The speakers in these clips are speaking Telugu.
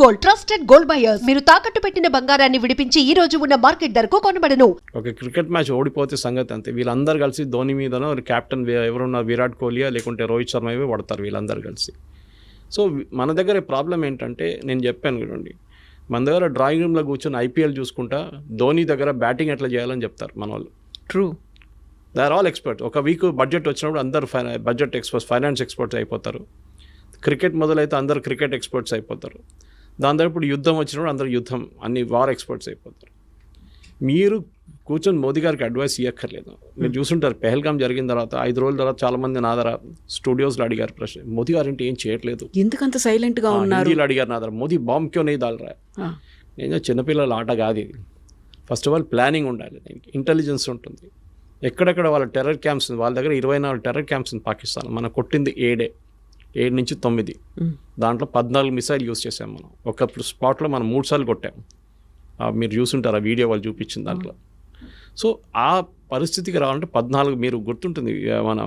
Gold trusted gold buyers. మీరు తాకట్టు పెట్టిన బంగారాన్ని విడిపించి ఈ రోజు ఉన్న మార్కెట్ ధరకు కొనబడను. ఒక క్రికెట్ మ్యాచ్ ఓడిపోతే సంగతి అంతే. వీళ్ళందరూ కలిసి ధోని మీదనో కెప్టెన్ ఎవరున్నారు విరాట్ కోహ్లీయా లేకుంటే రోహిత్ శర్మ పడతారు వీళ్ళందరూ కలిసి. సో మన దగ్గర ప్రాబ్లం ఏంటంటే నేను చెప్పాను చూడండి, మన దగ్గర డ్రాయింగ్ రూమ్లో కూర్చొని ఐపీఎల్ చూసుకుంటా ధోని దగ్గర బ్యాటింగ్ ఎట్లా చేయాలని చెప్తారు మన వాళ్ళు. True, they are all experts. ఒక వీక్ బడ్జెట్ వచ్చినప్పుడు అందరు బడ్జెట్ ఎక్స్పర్ట్స్, ఫైనాన్స్ ఎక్స్పర్ట్స్ అయిపోతారు. క్రికెట్ మొదలైతే అందరు క్రికెట్ ఎక్స్పర్ట్స్ అయిపోతారు. దాని తర్వాత ఇప్పుడు యుద్ధం వచ్చినప్పుడు అందరు యుద్ధం అన్ని వార్ ఎక్స్పర్ట్స్ అయిపోతారు. మీరు కూర్చొని మోదీ గారికి అడ్వైస్ ఇవ్వక్కర్లేదు. మీరు చూసుంటారు పెహల్గాం జరిగిన తర్వాత 5 రోజుల తర్వాత చాలామంది నా దగ్గర స్టూడియోస్లో అడిగారు ప్రశ్న, మోదీ గారు ఏంటి ఏం చేయట్లేదు, ఎందుకంత సైలెంట్గా ఉన్నారు హిందీలో అడిగారు నా దగ్గర, మోదీ బాంబ్ క్యో నీ దాల్రా. నేను చిన్నపిల్లల ఆట కాదు ఇది. ఫస్ట్ ఆఫ్ ఆల్ ప్లానింగ్ ఉండాలి, ఇంటెలిజెన్స్ ఉంటుంది. ఎక్కడెక్కడ వాళ్ళ టెర్రర్ క్యాంప్స్ ఉంది, వాళ్ళ దగ్గర 24 టెర్రర్ క్యాంప్స్ ఉంది పాకిస్తాన్. మనం కొట్టింది 7 నుంచి 9, దాంట్లో 14 మిసైల్ యూస్ చేసాం మనం. ఒక స్పాట్లో మనం 3 సార్లు కొట్టాం. మీరు చూసుంటారు ఆ వీడియో వాళ్ళు చూపించిన దాంట్లో. సో ఆ పరిస్థితికి రావాలంటే 14, మీరు గుర్తుంటుంది మన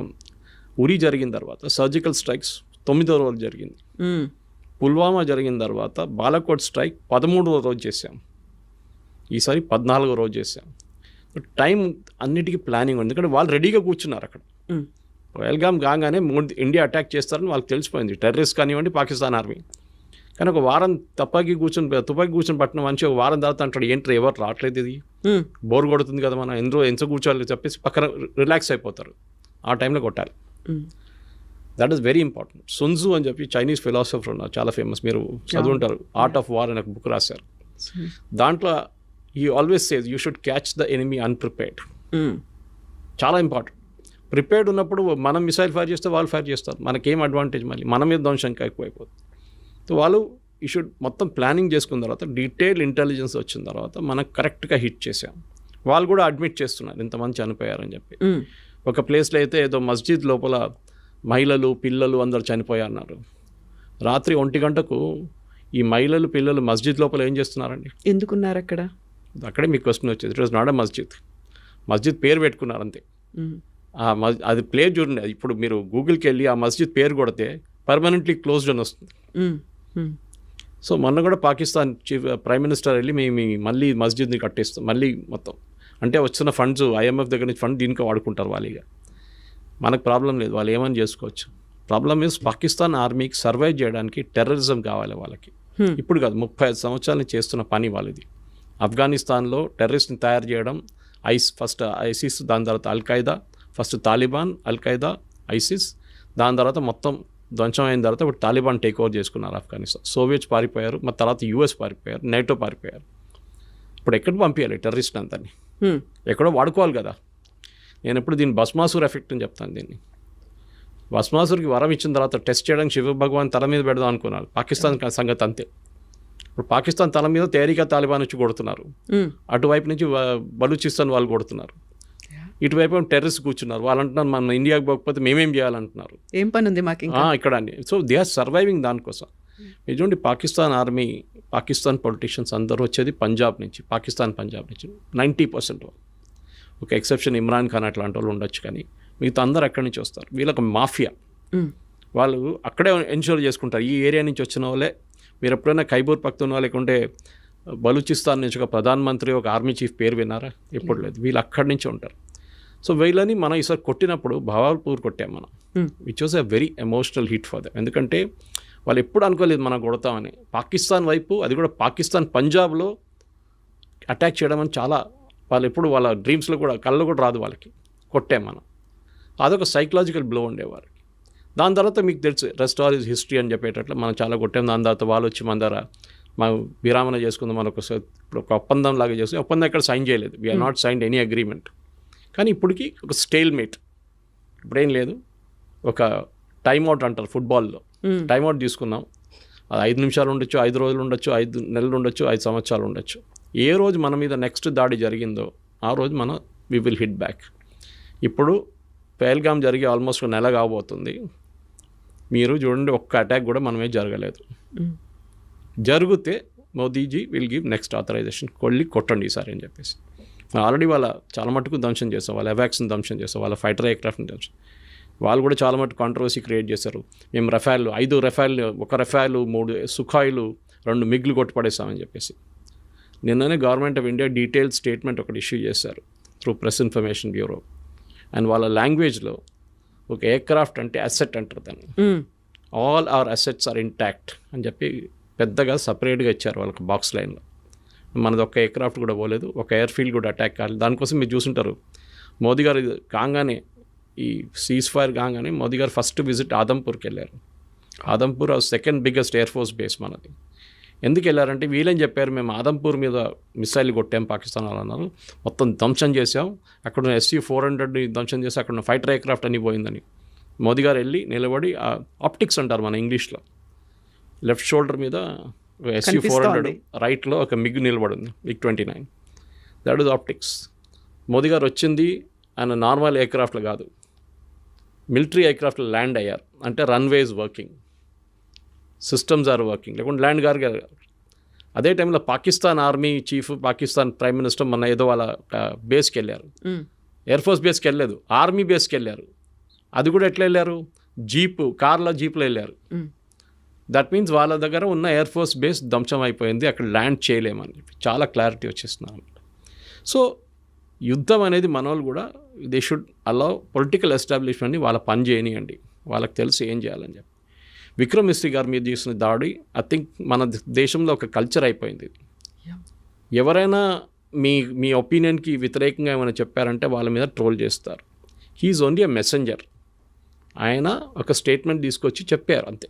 ఉరి జరిగిన తర్వాత సర్జికల్ స్ట్రైక్స్ 9వ రోజు జరిగింది. పుల్వామా జరిగిన తర్వాత బాలాకోట్ స్ట్రైక్ 13వ రోజు చేసాం. ఈసారి 14వ రోజు చేసాం. టైం అన్నిటికీ ప్లానింగ్ ఉంది, ఎందుకంటే వాళ్ళు రెడీగా కూర్చున్నారు అక్కడ. పహల్గాం కాగానే ఇండియా అటాక్ చేస్తారని వాళ్ళకి తెలిసిపోయింది, టెర్రరిస్ట్ కానివ్వండి పాకిస్తాన్ ఆర్మీ. కానీ ఒక వారం తుపాకీ కూర్చొని పట్టిన మనిషి ఒక వారం తర్వాత అంటాడు ఏంటి ఎవరు రావట్లేదు, ఇది బోర్ కొడుతుంది కదా, మనం ఎంత కూర్చోవాలి చెప్పేసి పక్కన రిలాక్స్ అయిపోతారు. ఆ టైంలో కొట్టాలి. That is very important. Sun Tzu అని చెప్పి చైనీస్ ఫిలాసఫర్ ఉన్నారు, చాలా ఫేమస్, మీరు చదువుంటారు. ఆర్ట్ ఆఫ్ వార్ అనే ఒక బుక్ రాశారు. దాంట్లో he always says you should catch the enemy unprepared. చాలా ఇంపార్టెంట్. ప్రిపేర్డ్ ఉన్నప్పుడు మనం మిసైల్ ఫైర్ చేస్తే వాళ్ళు ఫైర్ చేస్తారు, మనకేం అడ్వాంటేజ్, మళ్ళీ మన మీద ధ్వంసం ఎక్కువైపోతుంది. సో వాళ్ళు ఈ షుడ్ మొత్తం ప్లానింగ్ చేసుకున్న తర్వాత డీటెయిల్ ఇంటెలిజెన్స్ వచ్చిన తర్వాత మనకు కరెక్ట్గా హిట్ చేసాం. వాళ్ళు కూడా అడ్మిట్ చేస్తున్నారు ఇంతమంది చనిపోయారని చెప్పి. ఒక ప్లేస్లో అయితే ఏదో మస్జిద్ లోపల మహిళలు పిల్లలు అందరు చనిపోయారన్నారు. రాత్రి 1 గంటకు ఈ మహిళలు పిల్లలు మస్జిద్ లోపల ఏం చేస్తున్నారండి, ఎందుకున్నారు అక్కడ? అక్కడే మీకు క్వశ్చన్ వచ్చేది. ఇట్ వాజ్ నాట్ ఎ మస్జిద్ పేరు పెట్టుకున్నారు అంతే. అది ప్లేస్ చూడండి, అది ఇప్పుడు మీరు గూగుల్కి వెళ్ళి ఆ మస్జిద్ పేరు కొడితే పర్మనెంట్లీ క్లోజ్డ్ అని వస్తుంది. సో మొన్న కూడా పాకిస్తాన్ ప్రైమ్ మినిస్టర్ వెళ్ళి మేము మళ్ళీ మస్జిద్ని కట్టేస్తాం మళ్ళీ మొత్తం, అంటే వచ్చిన ఫండ్స్ IMF దగ్గర నుంచి ఫండ్ దీనికి వాడుకుంటారు వాళ్ళిగా. మనకు ప్రాబ్లం లేదు, వాళ్ళు ఏమని చేసుకోవచ్చు. ప్రాబ్లం ఈజ్ పాకిస్తాన్ ఆర్మీకి సర్వైవ్ చేయడానికి టెర్రరిజం కావాలి వాళ్ళకి. ఇప్పుడు కాదు, 35 సంవత్సరాల నుంచి చేస్తున్న పని వాళ్ళది. ఆఫ్ఘనిస్తాన్లో టెర్రరిస్ట్ని తయారు చేయడం, ఫస్ట్ ఐసిస్, దాని తర్వాత Al-Qaeda, first Taliban, Al-Qaeda, ISIS, దాని తర్వాత మొత్తం ధ్వంసం అయిన తర్వాత ఇప్పుడు తాలిబాన్ టేక్ ఓవర్ చేసుకున్నారు ఆఫ్ఘనిస్తాన్. సోవియట్స్ పారిపోయారు, మరి తర్వాత US పారిపోయారు, నేటో పారిపోయారు. ఇప్పుడు ఎక్కడ పంపించాలి టెర్రరిస్ట్ అంతని? ఎక్కడో వాడుకోవాలి కదా. నేను ఎప్పుడు దీన్ని భస్మాసుర్ ఎఫెక్ట్ అని చెప్తాను. దీన్ని భస్మాసుర్కి వరం ఇచ్చిన తర్వాత టెస్ట్ చేయడానికి శివ భగవాన్ తల మీద పెడదాం అనుకున్నారు. పాకిస్తాన్ సంగతి అంతే. ఇప్పుడు పాకిస్తాన్ తల మీద తేరికా తాలిబాన్ వచ్చి కొడుతున్నారు, అటువైపు నుంచి బలూచిస్తాన్ వాళ్ళు కొడుతున్నారు, ఇటువైపు టెర్రరిస్ట్ కూర్చున్నారు. వాళ్ళు అంటున్నారు మనం ఇండియాకి పోకపోతే మేమేం చేయాలంటున్నారు. ఏం పని ఉంది మాకు ఇక్కడ అని. సో దే ఆర్ సర్వైవింగ్ దానికోసం. చూడండి పాకిస్తాన్ ఆర్మీ, పాకిస్తాన్ పొలిటీషియన్స్ అందరూ వచ్చేది పంజాబ్ నుంచి, పంజాబ్ నుంచి 90%. ఒక ఎక్సెప్షన్ ఇమ్రాన్ ఖాన్ అట్లాంటి వాళ్ళు ఉండొచ్చు, కానీ మిగతా అందరూ అక్కడి నుంచి వస్తారు. వీళ్ళకి మాఫియా, వాళ్ళు అక్కడే ఎన్షూర్ చేసుకుంటారు. ఈ ఏరియా నుంచి వచ్చిన వాళ్ళే. మీరు ఎప్పుడైనా ఖైబర్ పఖ్తూన్ఖా లేకుంటే బలూచిస్తాన్ నుంచి ఒక ప్రధానమంత్రి, ఒక ఆర్మీ చీఫ్ పేరు విన్నారా? ఎప్పుడు లేదు. వీళ్ళు అక్కడి నుంచి ఉంటారు. సో వీళ్ళని మనం ఈసారి కొట్టినప్పుడు భావాల్పూర్ కొట్టాం మనం, which was a very emotional hit for them. ఎందుకంటే వాళ్ళు ఎప్పుడు అనుకోలేదు మనం కొడతామని. పాకిస్తాన్ వైపు, అది కూడా పాకిస్తాన్ పంజాబ్లో అటాక్ చేయడం అని చాలా, వాళ్ళు ఎప్పుడు వాళ్ళ డ్రీమ్స్లో కూడా కళ్ళు కూడా రాదు వాళ్ళకి. కొట్టాం మనం. అదొక సైకలాజికల్ బ్లో ఉండేవారు. దాని తర్వాత మీకు తెలుసు రెస్ట్ ఆల్ ఈజ్ హిస్టరీ అని చెప్పేటట్లు మనం చాలా కొట్టాం. దాని తర్వాత వాళ్ళు వచ్చి మన దగ్గర మనం విరామణ చేసుకుందాం, మనకు ఇప్పుడు ఒక ఒప్పందం లాగా చేసుకుని, ఒప్పందం ఎక్కడ సైన్ చేయలేదు. We are not signed any agreement. కానీ ఇప్పటికీ ఒక స్టేల్ మేట్, ఇప్పుడేం లేదు. ఒక టైమ్అవుట్ అంటారు ఫుట్బాల్లో, టైమ్అవుట్ తీసుకున్నాం. అది 5 నిమిషాలు ఉండొచ్చు, 5 రోజులు ఉండొచ్చు, 5 నెలలు ఉండొచ్చు, 5 సంవత్సరాలు ఉండొచ్చు. ఏ రోజు మన మీద నెక్స్ట్ దాడి జరిగిందో ఆ రోజు మనం వి విల్ హిట్ బ్యాక్. ఇప్పుడు పహల్గాం జరిగి ఆల్మోస్ట్ 1 నెల కాబోతుంది. మీరు చూడండి, ఒక్క అటాక్ కూడా మనమే జరగలేదు. జరిగితే Modiji will give next authorisation, కొట్టండి ఈసారి అని చెప్పేసి. ఆల్రెడీ వాళ్ళ చాలా మటుకు ధ్వంసం చేస్తాం, వాళ్ళ ఎవాక్స్ని ధ్వంసం చేస్తాం, వాళ్ళ ఫైటర్ ఎయిర్క్రాఫ్ట్ని ధ్వంసం. వాళ్ళు కూడా చాలా మటుకు కాంట్రవర్సీ క్రియేట్ చేశారు. మేము 5 రఫాల్, 1 రఫాల్, 3 సుఖాయిలు 2 మిగ్లు కొట్టుపడేస్తామని చెప్పేసి. నిన్ననే government of India detailed statement ఒకటి ఇష్యూ చేశారు through press information bureau. And వాళ్ళ లాంగ్వేజ్లో ఒక ఎయిర్క్రాఫ్ట్ అంటే అసెట్ అంటారు దాన్ని. All our assets are intact అని చెప్పి పెద్దగా సపరేట్గా ఇచ్చారు వాళ్ళకి బాక్స్ లైన్లో. మనది ఒక ఎయిర్క్రాఫ్ట్ కూడా పోలేదు, ఒక ఎయిర్ఫీల్డ్ కూడా అటాక్ కాలేదు. దానికోసం మీరు చూసుంటారు మోదీ గారు కాగానే ఈ సీజ్ ఫైర్ కాగానే మోదీ గారు ఫస్ట్ విజిట్ ఆదంపూర్కి వెళ్ళారు. Adampur second biggest air force base మనది. ఎందుకు వెళ్ళారంటే వీళ్ళని చెప్పారు మేము ఆదంపూర్ మీద మిసైల్ కొట్టాం పాకిస్తాన్ వాళ్ళు అన్నారు, మొత్తం ధ్వంసం చేసాం, అక్కడ ఉన్న SU-400ని ధ్వంసం చేసి అక్కడ ఉన్న ఫైటర్ ఎయిర్క్రాఫ్ట్ అని పోయిందని. మోదీ గారు వెళ్ళి నిలబడి ఆప్టిక్స్ అంటారు మన ఇంగ్లీష్లో, లెఫ్ట్ షోల్డర్ మీద SU-400 రైట్లో ఒక మిగ్ నిలబడింది, MiG-29. That is optics. Modi గారు వచ్చింది ఆయన నార్మల్ ఎయిర్క్రాఫ్ట్లో కాదు, మిలిటరీ ఎయిర్క్రాఫ్ట్లో ల్యాండ్ అయ్యారు. అంటే runways working, systems are working, లేకుంటే ల్యాండ్ గారు. అదే టైంలో Pakistan army chief, Pakistan prime minister మొన్న ఏదో వాళ్ళ బేస్కి వెళ్ళారు, ఎయిర్ ఫోర్స్ బేస్కి వెళ్ళలేదు, ఆర్మీ బేస్కి వెళ్ళారు. అది కూడా ఎట్లా వెళ్ళారు, కార్లో జీప్లో వెళ్ళారు. దట్ మీన్స్ వాళ్ళ దగ్గర ఉన్న ఎయిర్ ఫోర్స్ బేస్ ధ్వంసం అయిపోయింది, అక్కడ ల్యాండ్ చేయలేమని చెప్పి చాలా క్లారిటీ వచ్చేస్తున్నారు. సో యుద్ధం అనేది మన వాళ్ళు కూడా దే షుడ్ అలౌ పొలిటికల్ ఎస్టాబ్లిష్మెంట్ని వాళ్ళ పని చేయనియండి, వాళ్ళకి తెలిసి ఏం చేయాలని చెప్పి. విక్రమ్ మిస్త్రీ గారి మీద చేసిన దాడి ఐ థింక్ మన దేశంలో ఒక కల్చర్ అయిపోయింది. ఎవరైనా మీ ఒపీనియన్కి వ్యతిరేకంగా ఏమైనా చెప్పారంటే వాళ్ళ మీద ట్రోల్ చేస్తారు. He's only a messenger. ఆయన ఒక స్టేట్మెంట్ తీసుకొచ్చి చెప్పారు అంతే.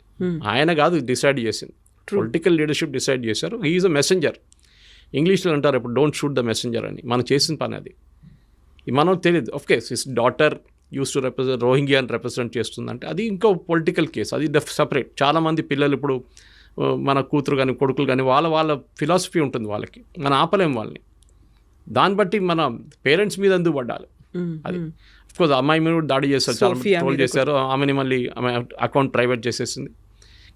ఆయన కాదు డిసైడ్ చేసింది, పొలిటికల్ లీడర్షిప్ డిసైడ్ చేశారు. He's a messenger. ఇంగ్లీష్లో అంటారు ఇప్పుడు డోంట్ షూట్ ద మెసెంజర్ అని. మనం చేసిన పని అది. మనం తెలియదు. Of course his daughter used to represent రోహింగ్యాని రిప్రజెంట్ చేస్తుందంటే అది ఇంకో పొలిటికల్ కేసు, అది సపరేట్. చాలామంది పిల్లలు ఇప్పుడు మన కూతురు కానీ కొడుకులు కానీ వాళ్ళ ఫిలాసఫీ ఉంటుంది వాళ్ళకి, మనం ఆపలేం వాళ్ళని. దాన్ని బట్టి మన పేరెంట్స్ మీద ఎందుకు పడ్డాలి. అది అఫ్కోర్స్ అమ్మాయి మీద కూడా దాడి చేశారు, చాలా ట్రోల్ చేశారు. ఆమెని మళ్ళీ ఆమె అకౌంట్ ప్రైవేట్ చేసేసింది.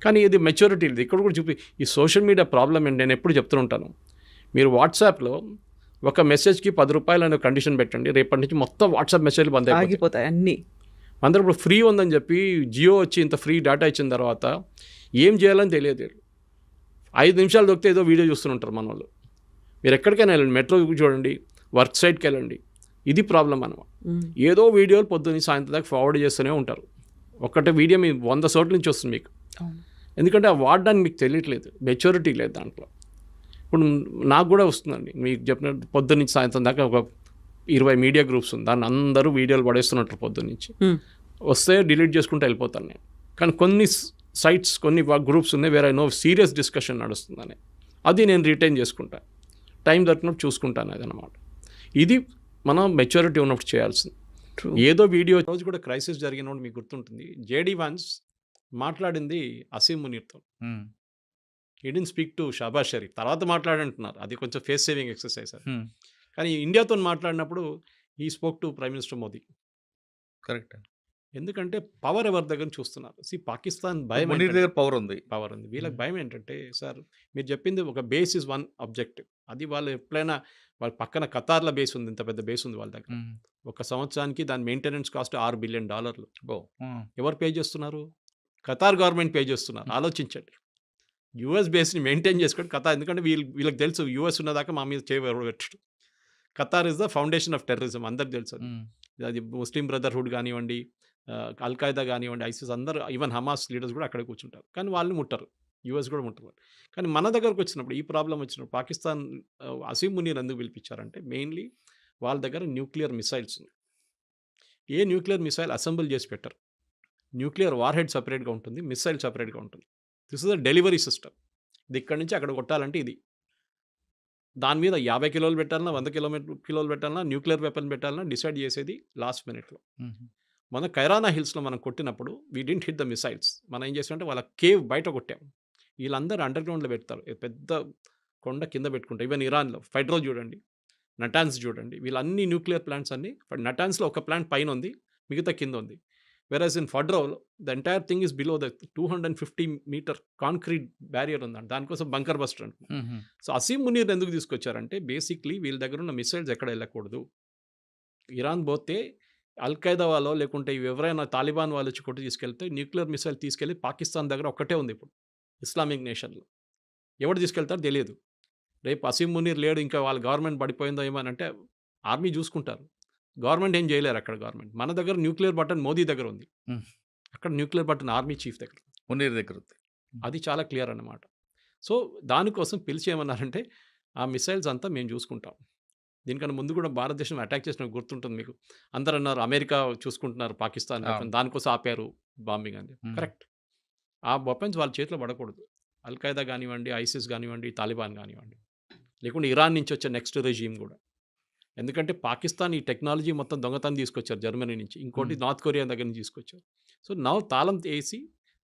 కానీ ఇది మెచ్యూరిటీ లేదు. ఇక్కడ కూడా చూపి ఈ సోషల్ మీడియా ప్రాబ్లం ఏంటి నేను ఎప్పుడు చెప్తూ ఉంటాను. మీరు వాట్సాప్లో ఒక మెసేజ్కి 10 రూపాయలు అనే కండిషన్ పెట్టండి, రేపటి నుంచి మొత్తం వాట్సాప్ మెసేజ్లు బంద్ అయిపోతాయి అన్నీ. అందరూ ఇప్పుడు ఫ్రీ ఉందని చెప్పి జియో వచ్చి ఇంత ఫ్రీ డేటా ఇచ్చిన తర్వాత ఏం చేయాలని తెలియదు. 5 నిమిషాలు దొరికితే ఏదో వీడియో చూస్తుంటారు మన వాళ్ళు. మీరు ఎక్కడికైనా వెళ్ళండి, మెట్రో చూడండి, వర్క్ సైట్కి వెళ్ళండి, ఇది ప్రాబ్లం అనమాట. ఏదో వీడియోలు పొద్దున్న సాయంత్రం దాకా ఫార్వర్డ్ చేస్తూనే ఉంటారు. ఒక్కటే వీడియో మీ 100 చోట్ల నుంచి వస్తుంది మీకు. ఎందుకంటే ఆ వాడడానికి మీకు తెలియట్లేదు, మెచ్యూరిటీ లేదు దాంట్లో. ఇప్పుడు నాకు కూడా వస్తుందండి, మీకు చెప్పినట్టు పొద్దున్న నుంచి సాయంత్రం దాకా ఒక 20 మీడియా గ్రూప్స్ ఉంది, దాన్ని అందరూ వీడియోలు పడేస్తున్నట్టు పొద్దున్న నుంచి. వస్తే డిలీట్ చేసుకుంటూ వెళ్ళిపోతాను నేను. కానీ కొన్ని సైట్స్, కొన్ని గ్రూప్స్ ఉన్నాయి వేరే సీరియస్ డిస్కషన్ నడుస్తుందని, అది నేను రిటైన్ చేసుకుంటాను, టైం దొరికినప్పుడు చూసుకుంటాను. అదనమాట ఇది మనం మెచ్యూరిటీ ఉన్నప్పుడు చేయాల్సింది. ఏదో వీడియో రోజు కూడా క్రైసిస్ జరిగినప్పుడు మీకు గుర్తుంటుంది, JD Vance మాట్లాడింది అసీం మునీర్తో. He didn't speak to Shahbaz Sharif. తర్వాత మాట్లాడంటున్నారు, అది కొంచెం ఫేస్ సేవింగ్ ఎక్సర్సైజ్ అది. కానీ ఇండియాతో మాట్లాడినప్పుడు ఈ spoke to prime minister Modi. Correct. ఎందుకంటే పవర్ ఎవరి దగ్గర చూస్తున్నారు. పాకిస్తాన్ భయం, దగ్గర పవర్ ఉంది. వీళ్ళకి భయం ఏంటంటే, సార్ మీరు చెప్పింది ఒక బేస్ ఇస్ వన్ ఆబ్జెక్టివ్. అది వాళ్ళు ఎప్పుడైనా వాళ్ళ పక్కన ఖతార్ల బేస్ ఉంది, ఇంత పెద్ద బేస్ ఉంది వాళ్ళ దగ్గర. ఒక సంవత్సరానికి దాని మెయింటెనెన్స్ కాస్ట్ $6 బిలియన్. ఎవరు పే చేస్తున్నారు? ఖతార్ గవర్నమెంట్ పే చేస్తున్నారు. ఆలోచించండి. యూఎస్ బేస్ని మెయింటైన్ చేసుకోండి ఖతార్. ఎందుకంటే వీళ్ళకి తెలుసు యూఎస్ ఉన్నదాకా మా మీద చేయబెట్టడు. Qatar is the foundation of terrorism, అందరికి తెలుసు. అది ముస్లిం బ్రదర్హుడ్ కానివ్వండి, అల్ఖాయిదా కానివ్వండి, ఐసిస్, అందరూ ఈవెన్ హమాస్ లీడర్స్ కూడా అక్కడే కూర్చుంటారు. కానీ వాళ్ళు ముట్టరు, యూఎస్ కూడా ముట్టరు. కానీ మన దగ్గరకు వచ్చినప్పుడు ఈ ప్రాబ్లం వచ్చినప్పుడు పాకిస్తాన్ అసీం మునీర్ ఎందుకు పిలిపించారంటే, మెయిన్లీ వాళ్ళ దగ్గర న్యూక్లియర్ మిసైల్స్ ఉన్నాయి. ఏ న్యూక్లియర్ మిసైల్ అసెంబుల్ చేసి పెట్టరు. న్యూక్లియర్ వార్ హెడ్ సపరేట్గా ఉంటుంది, మిసైల్ సపరేట్గా ఉంటుంది. This is the delivery system. ఇది ఇక్కడి నుంచి అక్కడ కొట్టాలంటే ఇది. దాని మీద 50 కిలోలు పెట్టాలన్నా, 100 కిలోలు పెట్టాలన్నా, న్యూక్లియర్ వెపన్ పెట్టాలన్నా డిసైడ్ చేసేది లాస్ట్ మినిట్లో. మన కైరానా హిల్స్లో మనం కొట్టినప్పుడు we didn't hit the missiles. మనం ఏం చేసామంటే వాళ్ళ కేవ్ బయట కొట్టాం. వీళ్ళందరూ అండర్ గ్రౌండ్లో పెడతారు, పెద్ద కొండ కింద పెట్టుకుంటారు. ఈవెన్ ఇరాన్లో ఫైడ్రో చూడండి, నటాన్స్ చూడండి, వీళ్ళన్ని న్యూక్లియర్ ప్లాంట్స్ అన్ని. నటాన్స్లో ఒక ప్లాంట్ పైన ఉంది, మిగతా కింద ఉంది. వెరాజ్ ఇన్ ఫడ్రో the entire thing is below the 250 metre concrete barrier ఉందండి. దానికోసం బంకర్ బస్టర్ అంటున్నాం. సో అసీం మునీర్ ఎందుకు తీసుకొచ్చారంటే, బేసిక్లీ వీళ్ళ దగ్గర ఉన్న మిసైల్స్ ఎక్కడ వెళ్ళకూడదు. ఇరాన్ పోతే అల్ఖైదా వాళ్ళు, లేకుంటే ఎవరైనా తాలిబాన్ వాళ్ళు వచ్చి కొట్టి తీసుకెళ్తే న్యూక్లియర్ మిసైల్ తీసుకెళ్ళి పాకిస్తాన్ దగ్గర ఒక్కటే ఉంది ఇప్పుడు ఇస్లామిక్ నేషన్లో. ఎవడు తీసుకెళ్తారో తెలియదు. రేపు అసీం మునీర్ లేడు, ఇంకా వాళ్ళ గవర్నమెంట్ పడిపోయిందో ఏమో అని అంటే ఆర్మీ చూసుకుంటారు. గవర్నమెంట్ ఏం చేయలేరు అక్కడ గవర్నమెంట్. మన దగ్గర న్యూక్లియర్ బటన్ మోదీ దగ్గర ఉంది. Hmm. అక్కడ న్యూక్లియర్ బటన్ ఆర్మీ చీఫ్ దగ్గర. మునీర్ దగ్గర ఉంది. అది చాలా క్లియర్ అన్నమాట. సో దానికోసం పిలిచి ఏమన్నారంటే ఆ మిసైల్స్ అంతా మేము చూసుకుంటాం. దీనికన్నా ముందు కూడా భారతదేశం అటాక్ చేసిన గుర్తుంటుంది మీకు. అందరూ అన్నారు అమెరికా చూసుకుంటున్నారు పాకిస్తాన్, అవును. దానికోసం ఆపారు బాంబింగ్ అని. Hmm. కరెక్ట్. ఆ వెపన్స్ వాళ్ళ చేతిలో పడకూడదు. అల్ఖైదా కానివ్వండి, ఐసిస్ కానివ్వండి, తాలిబాన్ కానివ్వండి, లేకుంటే ఇరాన్ నుంచి వచ్చే నెక్స్ట్ రెజీమ్ కూడా. ఎందుకంటే పాకిస్తాన్ ఈ టెక్నాలజీ మొత్తం దొంగతనం తీసుకొచ్చారు జర్మనీ నుంచి, ఇంకోటి నార్త్ కొరియా దగ్గర నుంచి తీసుకొచ్చారు. సో నవ్వు తాళం వేసి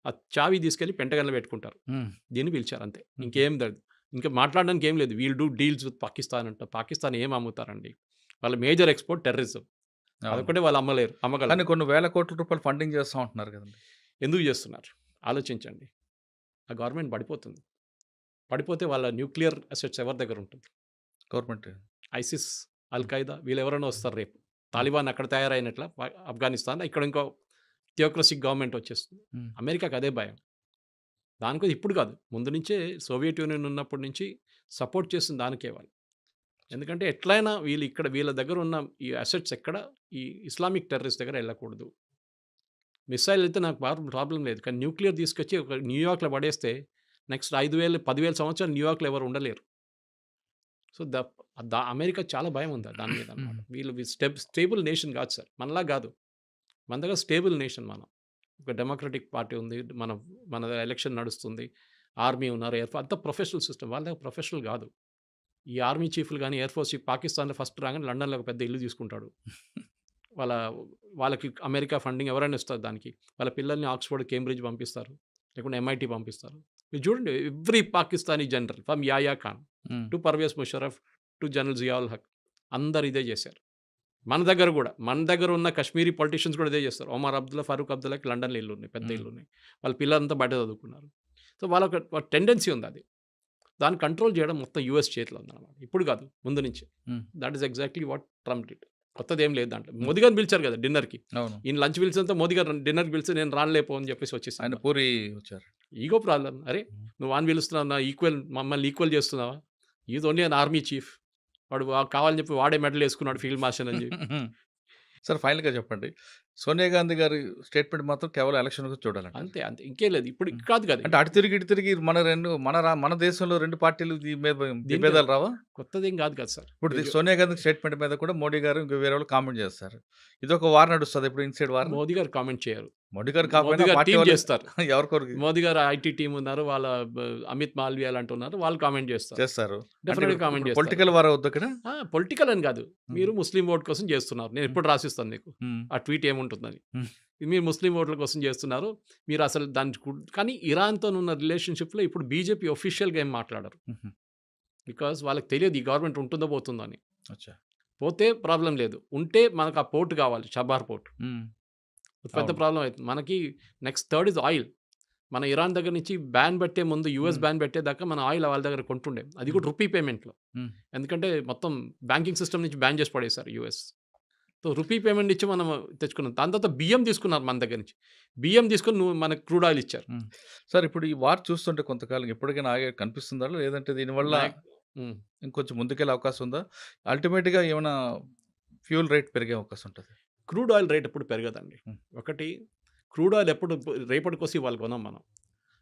ఆ చావి తీసుకెళ్ళి పెంటగన్లో పెట్టుకుంటారు. దీన్ని పిలిచారు అంతే, ఇంకేం లేదు. ఇంకా మాట్లాడడానికి ఏం లేదు. We'll do deals with Pakistan అంట. పాకిస్తాన్ ఏం అమ్ముతారండి? వాళ్ళ మేజర్ ఎక్స్పోర్ట్ టెర్రరిజం. అదొకటే వాళ్ళు అమ్మలేరు, అమ్మగలరు. కానీ కొన్ని వేల కోట్ల రూపాయలు ఫండింగ్ చేస్తూ ఉంటున్నారు కదండి. ఎందుకు చేస్తున్నారు ఆలోచించండి. ఆ గవర్నమెంట్ పడిపోతుంది. పడిపోతే వాళ్ళ న్యూక్లియర్ అసెట్స్ ఎవరి దగ్గర ఉంటుంది? గవర్నమెంట్ ఐసిస్, అల్ఖైదా వీళ్ళు ఎవరైనా వస్తారు రేపు. తాలిబాన్ అక్కడ తయారైనట్ల ఆఫ్ఘనిస్తాన్, ఇక్కడ ఇంకో థియోక్రసిక్ గవర్నమెంట్ వచ్చేస్తుంది. అమెరికాకి అదే భయం. దానికోసం ఇప్పుడు కాదు, ముందు నుంచే సోవియట్ యూనియన్ ఉన్నప్పటి నుంచి సపోర్ట్ చేస్తుంది దానికే వాళ్ళు. ఎందుకంటే ఎట్లయినా వీళ్ళు ఇక్కడ వీళ్ళ దగ్గర ఉన్న ఈ అసెట్స్ ఎక్కడ ఈ ఇస్లామిక్ టెర్రరిస్ట్ దగ్గర వెళ్ళకూడదు. మిసైల్ అయితే నాకు ప్రాబ్లం లేదు, కానీ న్యూక్లియర్ తీసుకొచ్చి ఒక న్యూయార్క్లో పడేస్తే నెక్స్ట్ 5,000 10,000 సంవత్సరాలు న్యూయార్క్లో ఎవరు ఉండలేరు. సో అమెరికా చాలా భయం ఉంది దాని మీద అన్నమాట. వీళ్ళు స్టేబుల్ నేషన్ కాదు సార్, మనలా కాదు. మన దగ్గర స్టేబుల్ నేషన్. మనం ఒక డెమోక్రటిక్ పార్టీ ఉంది, మన ఎలక్షన్ నడుస్తుంది, ఆర్మీ ఉన్నారు, ఎయిర్ ఫోర్స్ అంతా ప్రొఫెషనల్ సిస్టమ్. వాళ్ళ దగ్గర ప్రొఫెషనల్ కాదు. ఈ ఆర్మీ చీఫ్లు కానీ ఎయిర్ ఫోర్స్ చీఫ్ పాకిస్తాన్లో ఫస్ట్ రాగానే లండన్లో ఒక పెద్ద ఇల్లు తీసుకుంటాడు. వాళ్ళకి అమెరికా ఫండింగ్ ఎవరైనా ఇస్తారు దానికి. వాళ్ళ పిల్లల్ని ఆక్స్ఫర్డ్, కేంబ్రిడ్జ్ పంపిస్తారు, లేకుంటే MIT పంపిస్తారు. మీరు చూడండి, every Pakistani general from Yahya Khan to Pervez Musharraf to general Zia-ul Haq అందరు ఇదే చేశారు. మన దగ్గర ఉన్న కశ్మీరీ పొలిటీషియన్స్ కూడా ఇదే చేస్తారు. ఒమర్ అబ్దుల్లా, ఫరూక్ అబ్దుల్లాకి లండన్లో ఇల్లు ఉన్నాయి, పెద్ద ఇల్లు ఉన్నాయి. వాళ్ళ పిల్లలంతా బయట చదువుకున్నారు. సో వాళ్ళకి టెండెన్సీ ఉంది అది. దాన్ని కంట్రోల్ చేయడం మొత్తం US చేతిలో ఉందన్నమాట. ఇప్పుడు కాదు, ముందు నుంచి. That is exactly what Trump did. కొత్తది ఏం లేదు దాంట్లో. మోదీ గారిని పిలిచారు కదా డిన్నర్కి. అవును. ఈయన లంచ్ పిలిచినంత మోదీ గారు డిన్నర్కి పిలిచి నేను రానిలేపో అని చెప్పేసి వచ్చేసి ఆయన పూరి వచ్చారు. Ego problem. అరే నువ్వు వాన్ పిలుస్తున్నావు, నా మమ్మల్ని ఈక్వల్ చేస్తున్నావా? Is only an army chief. వాడు కావాలని చెప్పి వాడే మెడల్ వేసుకున్నాడు ఫీల్డ్ మార్షల్ అని చెప్పి. సార్ ఫైనల్గా చెప్పండి, సోనియా గాంధీ గారి స్టేట్మెంట్ మాత్రం కేవలం ఎలక్షన్ చూడాలండి. అంతే ఇంకేం లేదు. ఇప్పుడు కాదు కదా, అంటే అటు తిరిగి మన దేశంలో రెండు పార్టీలు విభేదాలు రావా? కొత్తదేం కాదు కదా సార్. ఇప్పుడు సోనియా గాంధీ స్టేట్మెంట్ మీద కూడా మోడీ గారు ఇంకా వేరే వాళ్ళు కామెంట్ చేస్తారు. ఇది ఒక వార్ నడుస్తుంది ఇప్పుడు, ఇన్సైడ్ వార్. మోదీ గారు కామెంట్ చేయరు. మోడీ గారు టీం చేస్తారు. ఎవరికొరకు మోదీ గారు IT టీం ఉన్నారు, వాళ్ళ అమిత్ మాల్వియా అంటున్నారు, వాళ్ళు కామెంట్ చేస్తారు. డెఫినెట్గా కామెంట్ చేస్తారు. పొలిటికల్ వార్ అవుతుంది ఇక్కడ. పొలిటికల్ అని కాదు, మీరు ముస్లిం ఓట్ కోసం చేస్తున్నారు. నేను ఎప్పుడు రాసిస్తాను మీకు ఆ ట్వీట్ ఏముంటుందని. మీరు ముస్లిం ఓట్ల కోసం చేస్తున్నారు, మీరు అసలు కానీ ఇరాన్తో ఉన్న రిలేషన్షిప్లో ఇప్పుడు బీజేపీ ఒఫీషియల్గా ఏం మాట్లాడరు. బికాస్ వాళ్ళకి తెలియదు ఈ గవర్నమెంట్ ఉంటుందో పోతుందో అని. పోతే ప్రాబ్లం లేదు, ఉంటే మనకు ఆ పోర్ట్ కావాలి, షబార్ పోర్ట్. పెద్ద ప్రాబ్లం అవుతుంది మనకి. Next third is oil. మన ఇరాన్ దగ్గర నుంచి బ్యాన్ పెట్టే ముందు US బ్యాన్ పెట్టేదాకా మన ఆయిల్ వాళ్ళ దగ్గర కొంటుండే, అది కూడా రూపీ పేమెంట్లో. ఎందుకంటే మొత్తం బ్యాంకింగ్ సిస్టమ్ నుంచి బ్యాన్ చేసి పడేశారు US. సో రూపీ పేమెంట్ ఇచ్చి మనం తెచ్చుకున్నాం. దాని తర్వాత బియ్యం తీసుకున్నారు మన దగ్గర నుంచి. బియ్యం తీసుకొని మనకు క్రూడ్ ఆయిల్ ఇచ్చారు. సార్ ఇప్పుడు ఈ వార్ చూస్తుంటే కొంతకాలం ఎప్పటికైనా ఆగే కనిపిస్తుందా, లేదంటే దీనివల్ల ఇంకొంచెం ముందుకెళ్ళే అవకాశం ఉందా? అల్టిమేట్గా ఏమైనా ఫ్యూల్ రేట్ పెరిగే అవకాశం ఉంటుంది? క్రూడ్ ఆయిల్ రేట్ ఎప్పుడు పెరగదండి. ఒకటి, క్రూడ్ ఆయిల్ ఎప్పుడు రేపటికోసి వాళ్ళు కొనాం మనం.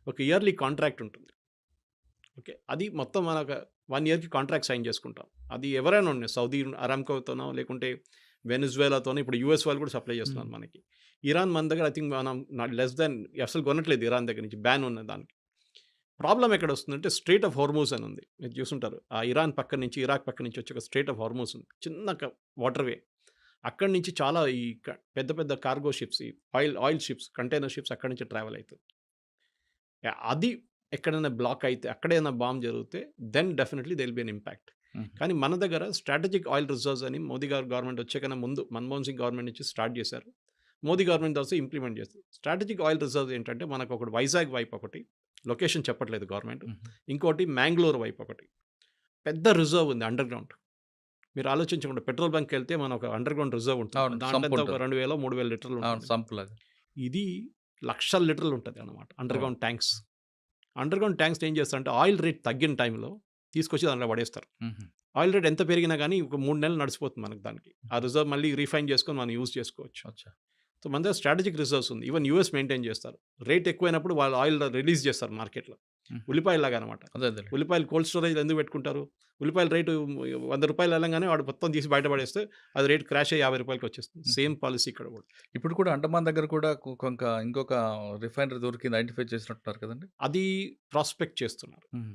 ఒక ఇయర్లీ కాంట్రాక్ట్ ఉంటుంది. ఓకే, అది మొత్తం మనకు 1 yearకి కాంట్రాక్ట్ సైన్ చేసుకుంటాం. అది ఎవరైనా ఉన్నాయి, సౌదీ అరామ్కోతోనో లేకుంటే వెనిజువేలాతోనో. ఇప్పుడు US వాళ్ళు కూడా సప్లై చేస్తున్నారు మనకి. ఇరాన్ మన దగ్గర ఐ థింక్ మనం లెస్ దాన్ అసలు కొనట్లేదు ఇరాన్ దగ్గర నుంచి, బ్యాన్ ఉన్న దానికి. ప్రాబ్లం ఎక్కడ వస్తుందంటే స్ట్రేట్ ఆఫ్ హార్మూజ్ అని ఉంది, మీరు చూసుంటారు. ఆ ఇరాన్ పక్క నుంచి, ఇరాక్ పక్క నుంచి వచ్చే ఒక స్ట్రేట్ ఆఫ్ హార్మూజ్ ఉంది, చిన్న వాటర్వే. అక్కడి నుంచి చాలా ఈ పెద్ద పెద్ద కార్గో షిప్స్, ఈ ఆయిల్ షిప్స్, కంటైనర్ షిప్స్ అక్కడి నుంచి ట్రావెల్ అవుతుంది. అది ఎక్కడైనా బ్లాక్ అయితే, అక్కడైనా బాంబ్ జరిగితే then definitely they will be an impact. కానీ మన దగ్గర స్ట్రాటజిక్ ఆయిల్ రిజర్వ్స్ అని మోదీ గారు గవర్నమెంట్ వచ్చేకన్నా ముందు మన్మోహన్ సింగ్ గవర్నమెంట్ నుంచి స్టార్ట్ చేశారు. మోదీ గవర్నమెంట్ ఆల్సో ఇంప్లిమెంట్ చేస్తారు. స్ట్రాటజిక్ ఆయిల్ రిజర్వ్స్ ఏంటంటే మనకు ఒకటి వైజాగ్ వైపు ఒకటి, లొకేషన్ చెప్పట్లేదు గవర్నమెంట్, ఇంకోటి మ్యాంగ్లూర్ వైపు ఒకటి పెద్ద రిజర్వ్ ఉంది అండర్ గ్రౌండ్. మీరు ఆలోచించకుండా పెట్రోల్ బంక్కి వెళ్తే మన ఒక అండర్ గ్రౌండ్ రిజర్వ్ ఉంటుంది, దాంట్లో ఒక 2,000-3,000 లీటర్లు ఉంటుంది. ఇది లక్షల లీటర్లు ఉంటుంది అన్నమాట under ground tanks. Under ground tanks ఏం చేస్తారంటే ఆయిల్ రేట్ తగ్గిన టైంలో తీసుకొచ్చి దాంట్లో పడేస్తారు. మ్మ్. ఆయిల్ రేట్ ఎంత పెరిగినా కానీ ఒక 3 నెలలు నడిచిపోతుంది మనకి దానికి. ఆ రిజర్వ్ మళ్ళీ రీఫైన్ చేసుకొని మనం యూజ్ చేసుకోవచ్చు. అచ్చా. సో మన దగ్గర స్ట్రాటజిక్ రిజర్వ్స్ ఉంది. ఈవెన్ యూఎస్ మెయింటైన్ చేస్తారు. రేట్ ఎక్కువైనప్పుడు వాళ్ళు ఆయిల్ రిలీజ్ చేస్తారు మార్కెట్లో. ఉల్లిపాయలాగా అనమాట. అదే అదే. ఉల్లిపాయలు కోల్డ్ స్టోరేజ్ ఎందుకు పెట్టుకుంటారు? ఉల్లిపాయల రేటు ₹100 వెళ్ళంగానే వాడు మొత్తం తీసి బయటపడేస్తే అది రేట్ క్రాష్ అయ్యి ₹50 వచ్చేస్తుంది. సేమ్ పాలసీ ఇక్కడ కూడా. ఇప్పుడు కూడా అండమాన్ దగ్గర కూడా ఇంకొక రిఫైనరీ దొరికి ఐడెంటిఫై చేసినట్టున్నారు కదండి. అది ప్రాస్పెక్ట్ చేస్తున్నారు.